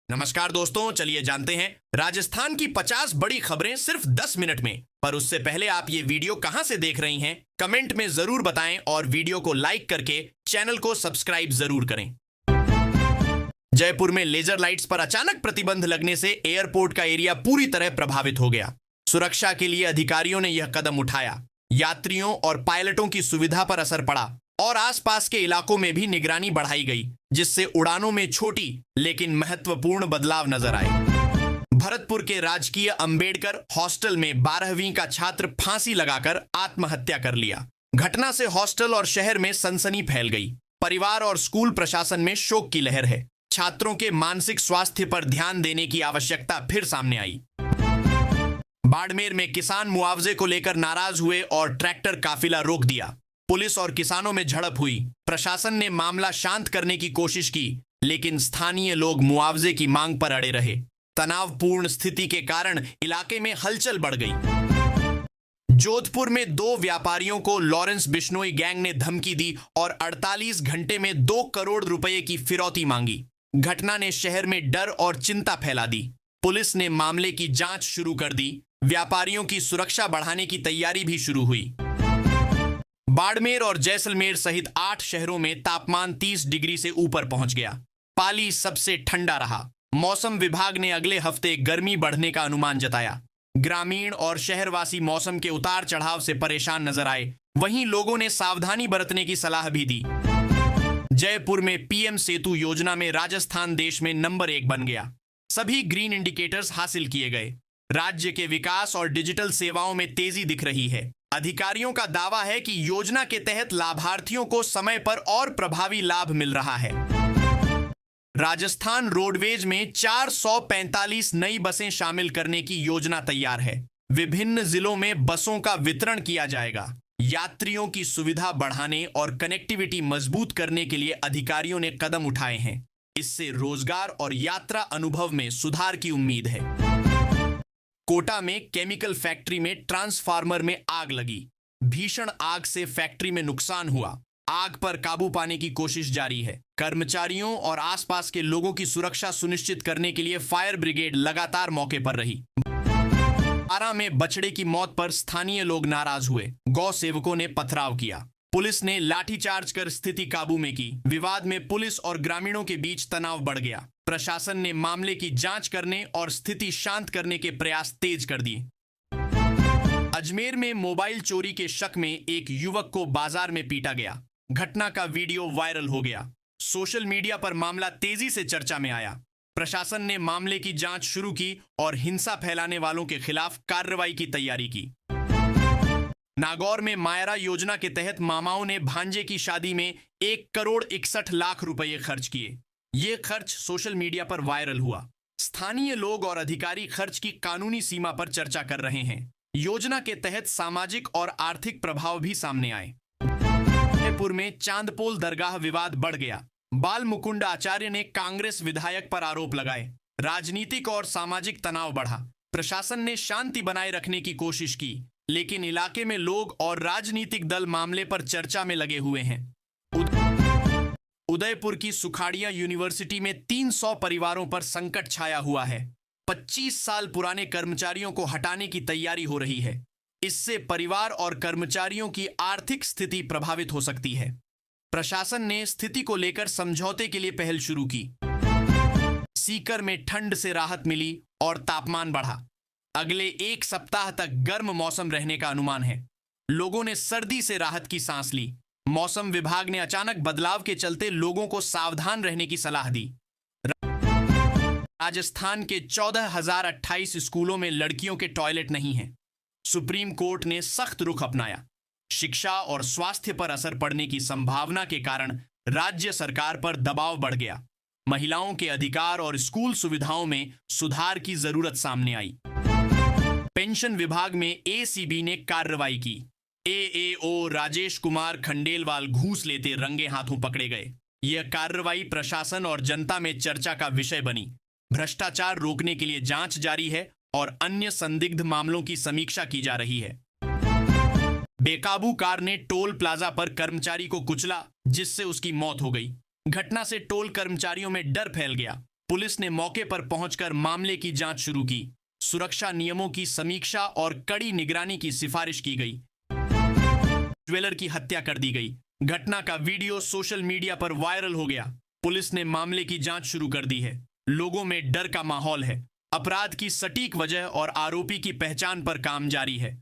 नमस्कार दोस्तों, चलिए जानते हैं राजस्थान की 50 बड़ी खबरें सिर्फ 10 मिनट में। पर उससे पहले आप ये वीडियो कहां से देख रही हैं, कमेंट में जरूर बताएं और वीडियो को लाइक करके चैनल को सब्सक्राइब जरूर करें। जयपुर में लेजर लाइट्स पर अचानक प्रतिबंध लगने से एयरपोर्ट का एरिया पूरी तरह प्रभावित हो गया। सुरक्षा के लिए अधिकारियों ने यह कदम उठाया। यात्रियों और पायलटों की सुविधा पर असर पड़ा और आसपास के इलाकों में भी निगरानी बढ़ाई गई, जिससे उड़ानों में छोटी लेकिन महत्वपूर्ण बदलाव नजर आए। भरतपुर के राजकीय अंबेडकर हॉस्टल में 12वीं का छात्र फांसी लगाकर आत्महत्या कर लिया। घटना से हॉस्टल और शहर में सनसनी फैल गई। परिवार और स्कूल प्रशासन में शोक की लहर है। छात्रों के मानसिक स्वास्थ्य पर ध्यान देने की आवश्यकता फिर सामने आई। बाड़मेर में किसान मुआवजे को लेकर नाराज हुए और ट्रैक्टर काफिला रोक दिया। पुलिस और किसानों में झड़प हुई। प्रशासन ने मामला शांत करने की कोशिश की, लेकिन स्थानीय लोग मुआवजे की मांग पर अड़े रहे। तनावपूर्ण स्थिति के कारण इलाके में हलचल बढ़ गई। जोधपुर में 2 व्यापारियों को लॉरेंस बिश्नोई गैंग ने धमकी दी और 48 घंटे में 2 करोड़ रुपए की फिरौती मांगी। घटना ने शहर में डर और चिंता फैला दी। पुलिस ने मामले की जांच शुरू कर दी। व्यापारियों की सुरक्षा बढ़ाने की तैयारी भी शुरू हुई। बाड़मेर और जैसलमेर सहित 8 शहरों में तापमान 30 डिग्री से ऊपर पहुंच गया। पाली सबसे ठंडा रहा। मौसम विभाग ने अगले हफ्ते गर्मी बढ़ने का अनुमान जताया। ग्रामीण और शहरवासी मौसम के उतार चढ़ाव से परेशान नजर आए। वहीं लोगों ने सावधानी बरतने की सलाह भी दी। जयपुर में पीएम सेतु योजना में राजस्थान देश में नंबर 1 बन गया। सभी ग्रीन इंडिकेटर्स हासिल किए गए। राज्य के विकास और डिजिटल सेवाओं में तेजी दिख रही है। अधिकारियों का दावा है कि योजना के तहत लाभार्थियों को समय पर और प्रभावी लाभ मिल रहा है। राजस्थान रोडवेज में 445 नई बसें शामिल करने की योजना तैयार है। विभिन्न जिलों में बसों का वितरण किया जाएगा। यात्रियों की सुविधा बढ़ाने और कनेक्टिविटी मजबूत करने के लिए अधिकारियों ने कदम उठाए हैं। इससे रोजगार और यात्रा अनुभव में सुधार की उम्मीद है। कोटा में केमिकल फैक्ट्री में ट्रांसफार्मर में आग लगी। भीषण आग से फैक्ट्री में नुकसान हुआ। आग पर काबू पाने की कोशिश जारी है। कर्मचारियों और आसपास के लोगों की सुरक्षा सुनिश्चित करने के लिए फायर ब्रिगेड लगातार मौके पर रही। आरा में बछड़े की मौत पर स्थानीय लोग नाराज हुए। गौ सेवकों ने पथराव किया। पुलिस ने लाठीचार्ज कर स्थिति काबू में की। विवाद में पुलिस और ग्रामीणों के बीच तनाव बढ़ गया। प्रशासन ने मामले की जांच करने और स्थिति शांत करने के प्रयास तेज कर दिए। अजमेर में मोबाइल चोरी के शक में एक युवक को बाजार में पीटा गया। घटना का वीडियो वायरल हो गया। सोशल मीडिया पर मामला तेजी से चर्चा में आया। प्रशासन ने मामले की जांच शुरू की और हिंसा फैलाने वालों के खिलाफ कार्रवाई की तैयारी की। नागौर में मायरा योजना के तहत मामाओं ने भांजे की शादी में 1 करोड़ 61 लाख रुपए खर्च किए। ये खर्च सोशल मीडिया पर वायरल हुआ। स्थानीय लोग और अधिकारी खर्च की कानूनी सीमा पर चर्चा कर रहे हैं। योजना के तहत सामाजिक और आर्थिक प्रभाव भी सामने आए। जयपुर में चांदपोल दरगाह विवाद बढ़ गया। बाल मुकुंद आचार्य ने कांग्रेस विधायक पर आरोप लगाए। राजनीतिक और सामाजिक तनाव बढ़ा। प्रशासन ने शांति बनाए रखने की कोशिश की, लेकिन इलाके में लोग और राजनीतिक दल मामले पर चर्चा में लगे हुए हैं। उदयपुर की सुखाड़िया यूनिवर्सिटी में 300 परिवारों पर संकट छाया हुआ है। 25 साल पुराने कर्मचारियों को हटाने की तैयारी हो रही है। इससे परिवार और कर्मचारियों की आर्थिक स्थिति प्रभावित हो सकती है। प्रशासन ने स्थिति को लेकर समझौते के लिए पहल शुरू की। सीकर में ठंड से राहत मिली और तापमान बढ़ा। अगले 1 सप्ताह तक गर्म मौसम रहने का अनुमान है। लोगों ने सर्दी से राहत की सांस ली। मौसम विभाग ने अचानक बदलाव के चलते लोगों को सावधान रहने की सलाह दी। राजस्थान के 14,028 स्कूलों में लड़कियों के टॉयलेट नहीं हैं। सुप्रीम कोर्ट ने सख्त रुख अपनाया। शिक्षा और स्वास्थ्य पर असर पड़ने की संभावना के कारण राज्य सरकार पर दबाव बढ़ गया। महिलाओं के अधिकार और स्कूल सुविधाओं में सुधार की जरूरत सामने आई। पेंशन विभाग में एसीबी ने कार्रवाई की। एएओ राजेश कुमार खंडेलवाल घूस लेते रंगे हाथों पकड़े गए। यह कार्रवाई प्रशासन और जनता में चर्चा का विषय बनी। भ्रष्टाचार रोकने के लिए जांच जारी है और अन्य संदिग्ध मामलों की समीक्षा की जा रही है। बेकाबू कार ने टोल प्लाजा पर कर्मचारी को कुचला, जिससे उसकी मौत हो गई। घटना से टोल कर्मचारियों में डर फैल गया। पुलिस ने मौके पर पहुंचकर मामले की जांच शुरू की। सुरक्षा नियमों की समीक्षा और कड़ी निगरानी की सिफारिश की गई। ज्वेलर की हत्या कर दी गई। घटना का वीडियो सोशल मीडिया पर वायरल हो गया। पुलिस ने मामले की जांच शुरू कर दी है। लोगों में डर का माहौल है। अपराध की सटीक वजह और आरोपी की पहचान पर काम जारी है।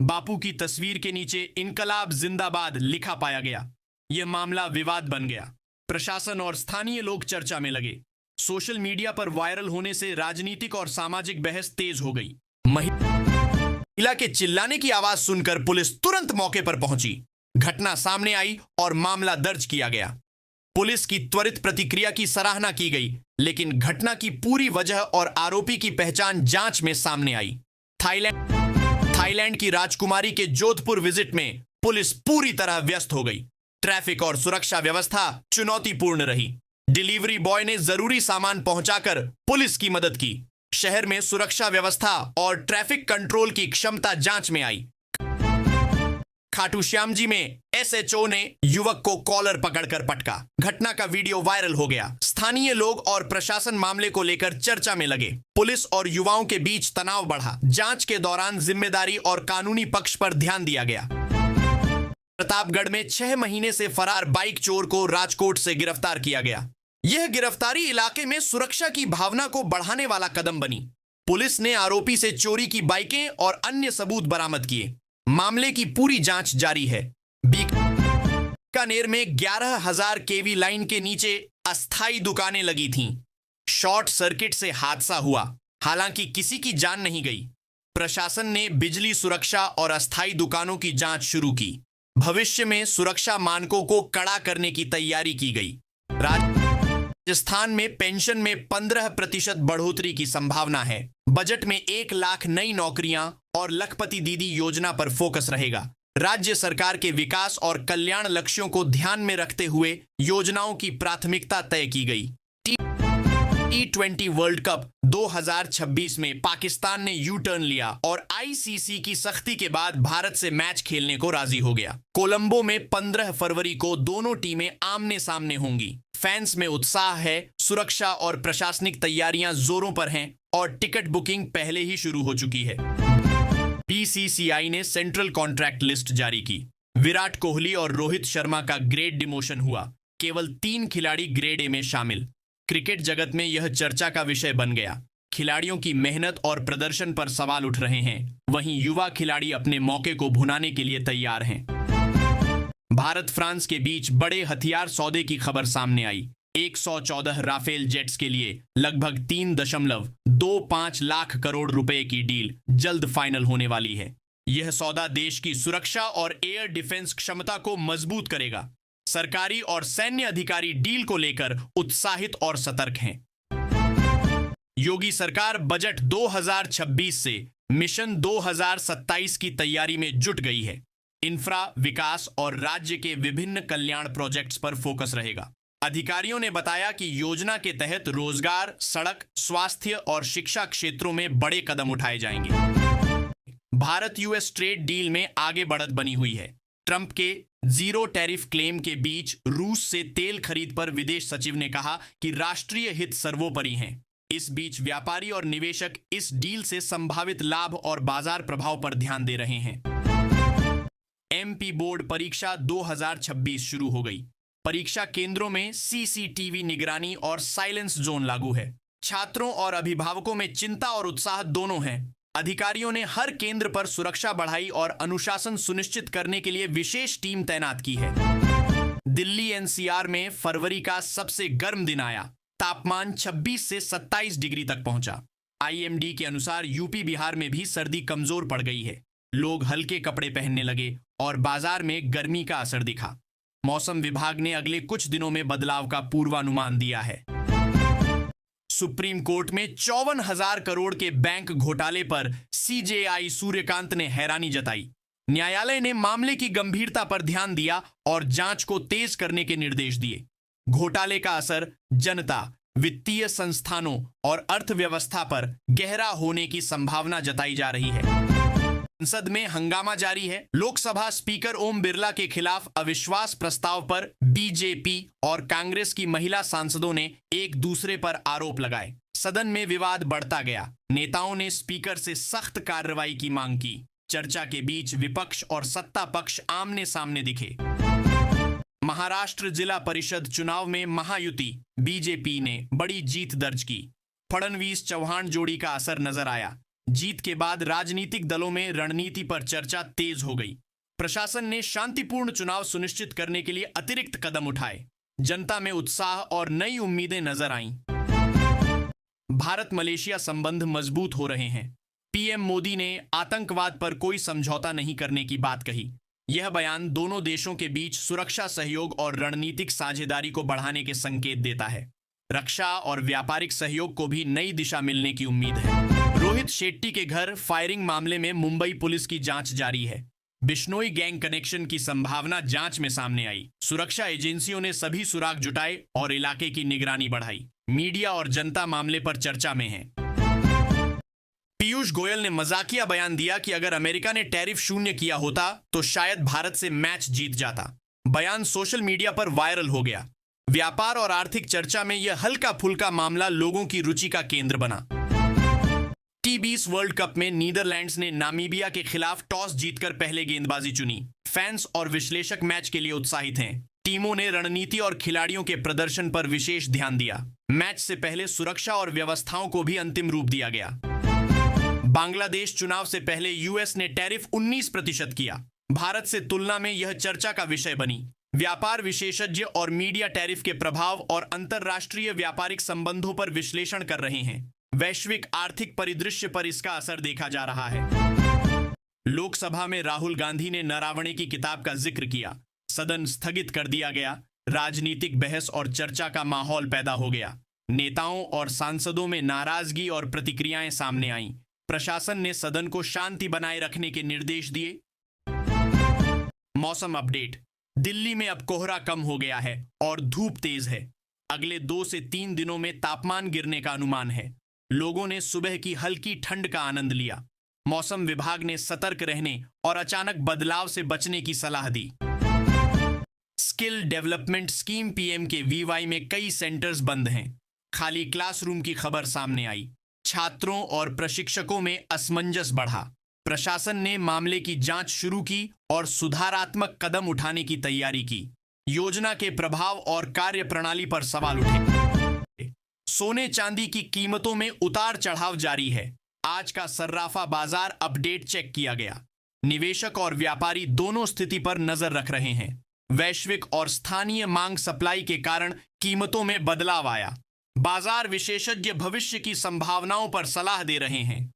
बापू की तस्वीर के नीचे इनकलाब जिंदाबाद लिखा पाया गया। यह मामला विवाद बन गया। प्रशासन और स्थानीय लोग चर्चा में लगे। सोशल मीडिया पर वायरल होने से राजनीतिक और सामाजिक बहस तेज हो गई। महिला के चिल्लाने की आवाज सुनकर पुलिस तुरंत मौके पर पहुंची। घटना सामने आई और मामला दर्ज किया गया। पुलिस की त्वरित प्रतिक्रिया की सराहना की गई, लेकिन घटना की पूरी वजह और आरोपी की पहचान जांच में सामने आई। थाईलैंड की राजकुमारी के जोधपुर विजिट में पुलिस पूरी तरह व्यस्त हो गई। ट्रैफिक और सुरक्षा व्यवस्था चुनौतीपूर्ण रही। डिलीवरी बॉय ने जरूरी सामान पहुंचाकर पुलिस की मदद की। शहर में सुरक्षा व्यवस्था और ट्रैफिक कंट्रोल की क्षमता जांच में आई। खाटू श्याम जी में एसएचओ ने युवक को कॉलर पकड़कर पटका। घटना का वीडियो वायरल हो गया। स्थानीय लोग और प्रशासन मामले को लेकर चर्चा में लगे। पुलिस और युवाओं के बीच तनाव बढ़ा। जांच के दौरान जिम्मेदारी और कानूनी पक्ष पर ध्यान दिया गया। प्रतापगढ़ में 6 महीने से फरार बाइक चोर को राजकोट से गिरफ्तार किया गया। यह गिरफ्तारी इलाके में सुरक्षा की भावना को बढ़ाने वाला कदम बनी। पुलिस ने आरोपी से चोरी की बाइकें और अन्य सबूत बरामद किए। मामले की पूरी जांच जारी है। बीकानेर में 11,000 केवी लाइन के नीचे अस्थायी दुकानें लगी थीं। शॉर्ट सर्किट से हादसा हुआ। हालांकि किसी की जान नहीं गई। प्रशासन ने बिजली सुरक्षा और अस्थायी दुकानों की जांच शुरू की। भविष्य में सुरक्षा मानकों को कड़ा करने की तैयारी की गई। राजस्थान में पेंशन में 15% बढ़ोतरी की संभावना है। बजट में 1 लाख नई नौकरियां और लखपति दीदी योजना पर फोकस रहेगा। राज्य सरकार के विकास और कल्याण लक्ष्यों को ध्यान में रखते हुए योजनाओं की प्राथमिकता तय की गई। T20 वर्ल्ड कप 2026 में पाकिस्तान ने यू टर्न लिया और आईसीसी की सख्ती के बाद भारत से मैच खेलने को राजी हो गया। कोलंबो में 15 फरवरी को दोनों टीमें आमने सामने होंगी। फैंस में उत्साह है। सुरक्षा और प्रशासनिक तैयारियां जोरों पर हैं और टिकट बुकिंग पहले ही शुरू हो चुकी है। बीसीसीआई ने सेंट्रल कॉन्ट्रैक्ट लिस्ट जारी की। विराट कोहली और रोहित शर्मा का ग्रेड डिमोशन हुआ। केवल 3 खिलाड़ी ग्रेड ए में शामिल। क्रिकेट जगत में यह चर्चा का विषय बन गया। खिलाड़ियों की मेहनत और प्रदर्शन पर सवाल उठ रहे हैं। वहीं युवा खिलाड़ी अपने मौके को भुनाने के लिए तैयार हैं। भारत फ्रांस के बीच बड़े हथियार सौदे की खबर सामने आई। 114 राफेल जेट्स के लिए लगभग 3.25 लाख करोड़ रुपए की डील जल्द फाइनल होने वाली है। यह सौदा देश की सुरक्षा और एयर डिफेंस क्षमता को मजबूत करेगा। सरकारी और सैन्य अधिकारी डील को लेकर उत्साहित और सतर्क हैं। योगी सरकार बजट 2026 से मिशन 2027 की तैयारी में जुट गई है। इंफ्रा, विकास और राज्य के विभिन्न कल्याण प्रोजेक्ट्स पर फोकस रहेगा। अधिकारियों ने बताया कि योजना के तहत रोजगार, सड़क, स्वास्थ्य और शिक्षा क्षेत्रों में बड़े कदम उठाए जाएंगे। भारत यूएस ट्रेड डील में आगे बढ़त बनी हुई है। ट्रंप के जीरो टैरिफ क्लेम के बीच रूस से तेल खरीद पर विदेश सचिव ने कहा कि राष्ट्रीय हित सर्वोपरि हैं। इस बीच व्यापारी और निवेशक इस डील से संभावित लाभ और बाजार प्रभाव पर ध्यान दे रहे हैं। एमपी बोर्ड परीक्षा 2026 शुरू हो गई। परीक्षा केंद्रों में सीसीटीवी निगरानी और साइलेंस जोन लागू है। छात्रों और अभिभावकों में चिंता और उत्साह दोनों हैं। अधिकारियों ने हर केंद्र पर सुरक्षा बढ़ाई और अनुशासन सुनिश्चित करने के लिए विशेष टीम तैनात की है। दिल्ली एनसीआर में फरवरी का सबसे गर्म दिन आया। तापमान 26 से 27 डिग्री तक पहुंचा। आईएमडी के अनुसार यूपी बिहार में भी सर्दी कमजोर पड़ गई है। लोग हल्के कपड़े पहनने लगे और बाजार में गर्मी का असर दिखा। मौसम विभाग ने अगले कुछ दिनों में बदलाव का पूर्वानुमान दिया है। सुप्रीम कोर्ट में 54,000 करोड़ के बैंक घोटाले पर सीजेआई सूर्यकांत ने हैरानी जताई। न्यायालय ने मामले की गंभीरता पर ध्यान दिया और जांच को तेज करने के निर्देश दिए। घोटाले का असर जनता, वित्तीय संस्थानों और अर्थव्यवस्था पर गहरा होने की संभावना जताई जा रही है। संसद में हंगामा जारी है। लोकसभा स्पीकर ओम बिरला के खिलाफ अविश्वास प्रस्ताव पर बीजेपी और कांग्रेस की महिला सांसदों ने एक दूसरे पर आरोप लगाए। सदन में विवाद बढ़ता गया। नेताओं ने स्पीकर से सख्त कार्रवाई की मांग की। चर्चा के बीच विपक्ष और सत्ता पक्ष आमने सामने दिखे। महाराष्ट्र जिला परिषद चुनाव में महायुति बीजेपी ने बड़ी जीत दर्ज की। फडणवीस चौहान जोड़ी का असर नजर आया। जीत के बाद राजनीतिक दलों में रणनीति पर चर्चा तेज हो गई। प्रशासन ने शांतिपूर्ण चुनाव सुनिश्चित करने के लिए अतिरिक्त कदम उठाए। जनता में उत्साह और नई उम्मीदें नजर आईं। भारत मलेशिया संबंध मजबूत हो रहे हैं। पीएम मोदी ने आतंकवाद पर कोई समझौता नहीं करने की बात कही। यह बयान दोनों देशों के बीच सुरक्षा सहयोग और रणनीतिक साझेदारी को बढ़ाने के संकेत देता है। रक्षा और व्यापारिक सहयोग को भी नई दिशा मिलने की उम्मीद है। रोहित शेट्टी के घर फायरिंग मामले में मुंबई पुलिस की जांच जारी है। बिश्नोई गैंग कनेक्शन की संभावना जांच में सामने आई। सुरक्षा एजेंसियों ने सभी सुराग जुटाए और इलाके की निगरानी बढ़ाई। मीडिया और जनता मामले पर चर्चा में है। पीयूष गोयल ने मजाकिया बयान दिया कि अगर अमेरिका ने टैरिफ शून्य किया होता तो शायद भारत से मैच जीत जाता। बयान सोशल मीडिया पर वायरल हो गया। व्यापार और आर्थिक चर्चा में यह हल्का फुल्का मामला लोगों की रुचि का केंद्र बना। T20 वर्ल्ड कप में नीदरलैंड्स ने नामीबिया के खिलाफ टॉस जीतकर पहले गेंदबाजी चुनी। फैंस और विश्लेषक मैच के लिए उत्साहित हैं। टीमों ने रणनीति और खिलाड़ियों के प्रदर्शन पर विशेष ध्यान दिया। मैच से पहले सुरक्षा और व्यवस्थाओं को भी अंतिम रूप दिया गया। बांग्लादेश चुनाव से पहले यूएस ने टैरिफ 19% किया। भारत से तुलना में यह चर्चा का विषय बनी। व्यापार विशेषज्ञ और मीडिया टैरिफ के प्रभाव और अंतर्राष्ट्रीय व्यापारिक संबंधों पर विश्लेषण कर रहे हैं। वैश्विक आर्थिक परिदृश्य पर इसका असर देखा जा रहा है। लोकसभा में राहुल गांधी ने नरावणे की किताब का जिक्र किया। सदन स्थगित कर दिया गया। राजनीतिक बहस और चर्चा का माहौल पैदा हो गया। नेताओं और सांसदों में नाराजगी और प्रतिक्रियाएं सामने आईं। प्रशासन ने सदन को शांति बनाए रखने के निर्देश दिए। मौसम अपडेट। दिल्ली में अब कोहरा कम हो गया है और धूप तेज है। अगले 2 से 3 दिनों में तापमान गिरने का अनुमान है। लोगों ने सुबह की हल्की ठंड का आनंद लिया। मौसम विभाग ने सतर्क रहने और अचानक बदलाव से बचने की सलाह दी। स्किल डेवलपमेंट स्कीम पीएम के वीवाई में कई सेंटर्स बंद हैं। खाली क्लासरूम की खबर सामने आई। छात्रों और प्रशिक्षकों में असमंजस बढ़ा। प्रशासन ने मामले की जांच शुरू की और सुधारात्मक कदम उठाने की तैयारी की। योजना के प्रभाव और कार्यप्रणाली पर सवाल उठे। सोने चांदी की कीमतों में उतार चढ़ाव जारी है। आज का सर्राफा बाजार अपडेट चेक किया गया। निवेशक और व्यापारी दोनों स्थिति पर नजर रख रहे हैं। वैश्विक और स्थानीय मांग सप्लाई के कारण कीमतों में बदलाव आया। बाजार विशेषज्ञ भविष्य की संभावनाओं पर सलाह दे रहे हैं।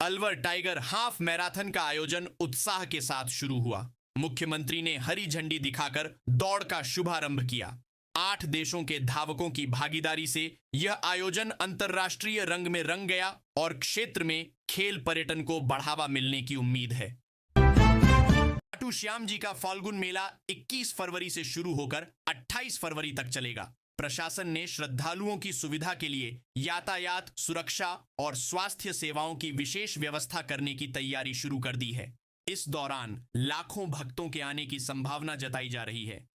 अलवर टाइगर हाफ मैराथन का आयोजन उत्साह के साथ शुरू हुआ। मुख्यमंत्री ने हरी झंडी दिखाकर दौड़ का शुभारंभ किया। 8 देशों के धावकों की भागीदारी से यह आयोजन अंतर्राष्ट्रीय रंग में रंग गया और क्षेत्र में खेल पर्यटन को बढ़ावा मिलने की उम्मीद है। खाटू श्याम जी का फाल्गुन मेला 21 फरवरी से शुरू होकर 28 फरवरी तक चलेगा। प्रशासन ने श्रद्धालुओं की सुविधा के लिए यातायात, सुरक्षा और स्वास्थ्य सेवाओं की विशेष व्यवस्था करने की तैयारी शुरू कर दी है। इस दौरान लाखों भक्तों के आने की संभावना जताई जा रही है।